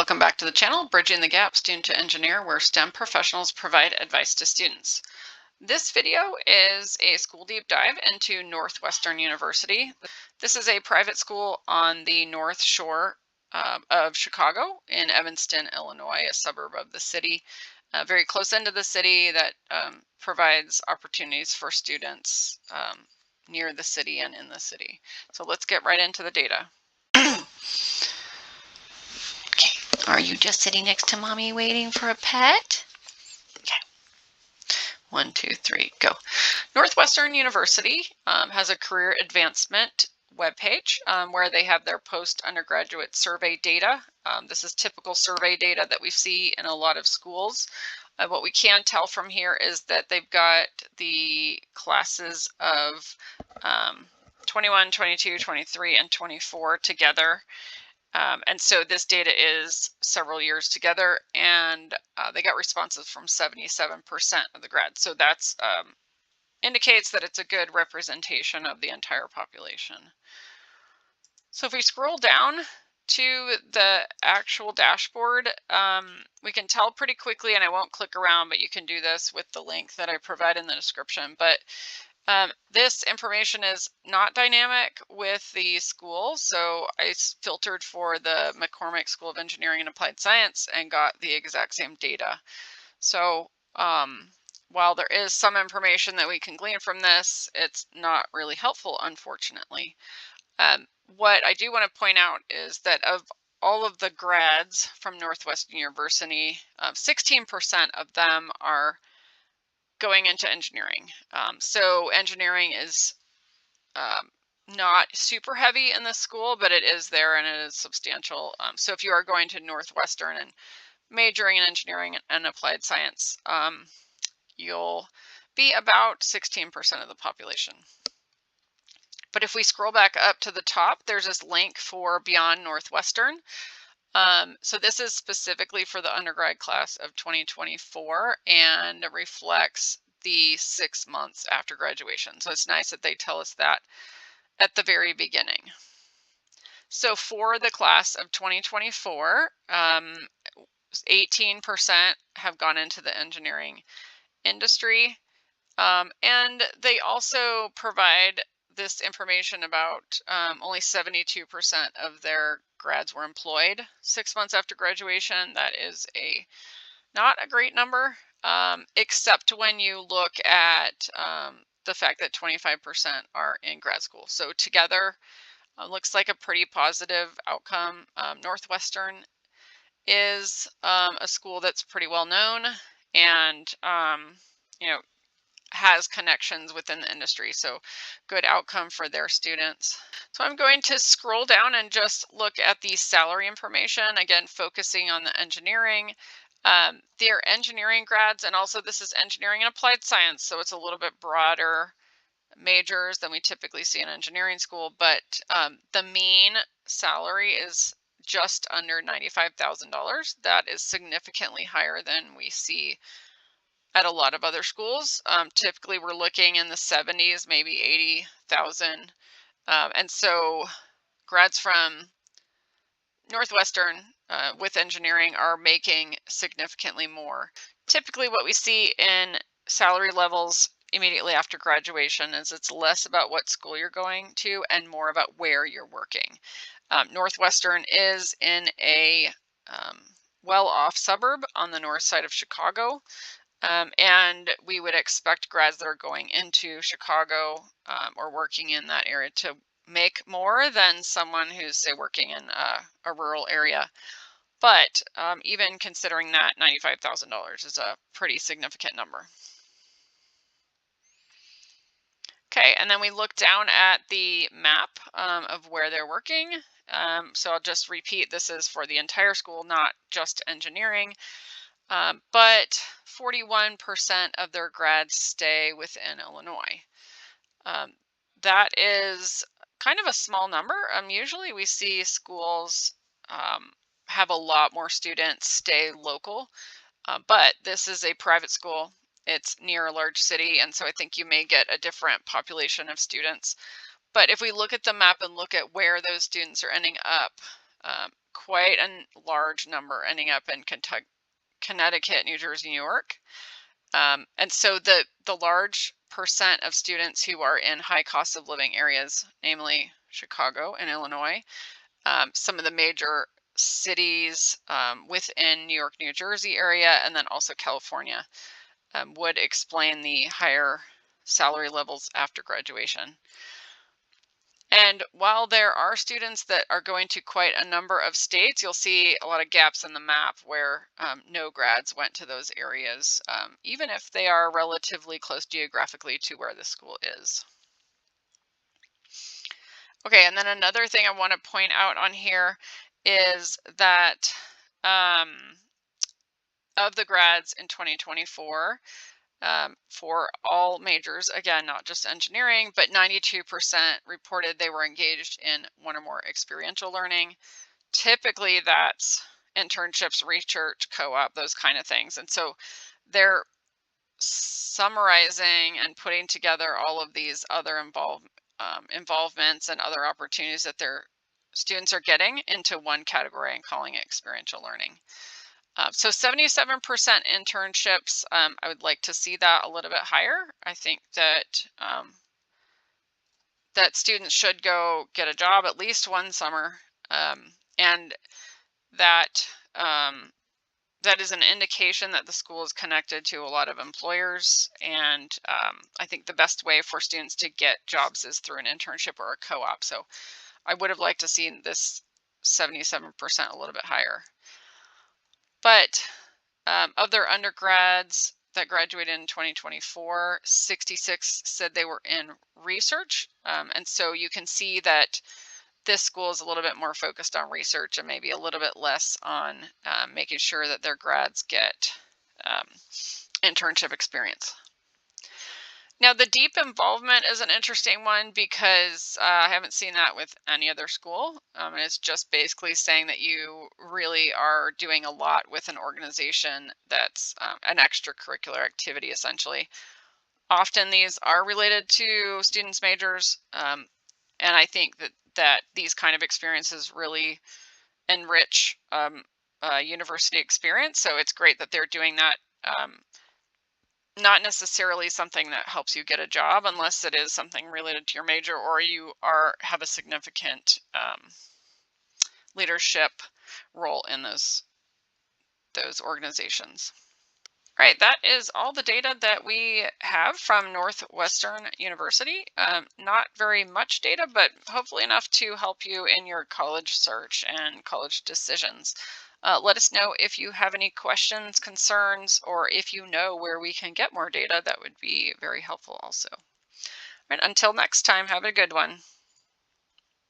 Welcome back to the channel, Bridging the Gap Student to Engineer, where STEM professionals provide advice to students. This video is a school deep dive into Northwestern University. This is a private school on the North Shore of Chicago in Evanston, Illinois, a suburb of the city, very close into the city that provides opportunities for students near the city and in the city. So let's get right into the data. Are you just sitting next to mommy waiting for a pet? Okay. 1, 2, 3, go. Northwestern University has a career advancement webpage where they have their post-undergraduate survey data. This is typical survey data that we see in a lot of schools. What we can tell from here is that they've got the classes of 21, 22, 23, and 24 together. And so this data is several years together, and they got responses from 77% of the grads. So that's indicates that it's a good representation of the entire population. So if we scroll down to the actual dashboard, we can tell pretty quickly, and I won't click around, but you can do this with the link that I provide in the description. But this information is not dynamic with the school, so I filtered for the McCormick School of Engineering and Applied Science and got the exact same data. So while there is some information that we can glean from this, it's not really helpful, unfortunately. What I do want to point out is that of all of the grads from Northwestern University, 16% of them are going into engineering. So engineering is not super heavy in the school, but it is there and it is substantial. So if you are going to Northwestern and majoring in engineering and applied science, you'll be about 16% of the population. But if we scroll back up to the top, there's this link for Beyond Northwestern. So this is specifically for the undergrad class of 2024 and reflects the 6 months after graduation. So it's nice that they tell us that at the very beginning. So for the class of 2024, 18% have gone into the engineering industry. And they also provide this information about only 72% of their grads were employed 6 months after graduation. That is not a great number, except when you look at the fact that 25% are in grad school. So together, looks like a pretty positive outcome. Northwestern is a school that's pretty well known and has connections within the industry, so good outcome for their students. So I'm going to scroll down and just look at the salary information, again focusing on the engineering. They're engineering grads, and also this is engineering and applied science, so it's a little bit broader majors than we typically see in engineering school, but the mean salary is just under $95,000. That is significantly higher than we see at a lot of other schools. Typically we're looking in the 70s, maybe 80,000. And so grads from Northwestern with engineering are making significantly more. Typically what we see in salary levels immediately after graduation is it's less about what school you're going to and more about where you're working. Northwestern is in a well-off suburb on the north side of Chicago. And we would expect grads that are going into Chicago or working in that area to make more than someone who's, say, working in a rural area. But even considering that, $95,000 is a pretty significant number. Okay, and then we look down at the map of where they're working. So I'll just repeat, this is for the entire school, not just engineering. But 41% of their grads stay within Illinois. That is kind of a small number. Usually we see schools have a lot more students stay local, but this is a private school. It's near a large city, and so I think you may get a different population of students. But if we look at the map and look at where those students are ending up, quite a large number ending up in Kentucky, Connecticut, New Jersey, New York. And so the large percent of students who are in high cost of living areas, namely Chicago and Illinois, some of the major cities within New York, New Jersey area, and then also California, would explain the higher salary levels after graduation. And while there are students that are going to quite a number of states, you'll see a lot of gaps in the map where no grads went to those areas, even if they are relatively close geographically to where the school is. Okay, and then another thing I want to point out on here is that of the grads in 2024, for all majors, again, not just engineering, but 92% reported they were engaged in one or more experiential learning. Typically, that's internships, research, co-op, those kind of things. And so they're summarizing and putting together all of these other involvements and other opportunities that their students are getting into one category and calling it experiential learning. So 77% internships, I would like to see that a little bit higher. I think that that students should go get a job at least one summer, and that that is an indication that the school is connected to a lot of employers. And I think the best way for students to get jobs is through an internship or a co-op. So I would have liked to see this 77% a little bit higher. But of their undergrads that graduated in 2024, 66 said they were in research. And so you can see that this school is a little bit more focused on research and maybe a little bit less on making sure that their grads get internship experience. Now, the deep involvement is an interesting one because I haven't seen that with any other school. And it's just basically saying that you really are doing a lot with an organization that's an extracurricular activity, essentially. Often these are related to students' majors. And I think that these kind of experiences really enrich university experience. So it's great that they're doing that. Not necessarily something that helps you get a job unless it is something related to your major or you have a significant leadership role in those organizations. All right, that is all the data that we have from Northwestern University. Not very much data, but hopefully enough to help you in your college search and college decisions. Let us know if you have any questions, concerns, or if you know where we can get more data. That would be very helpful also. All right, until next time, have a good one.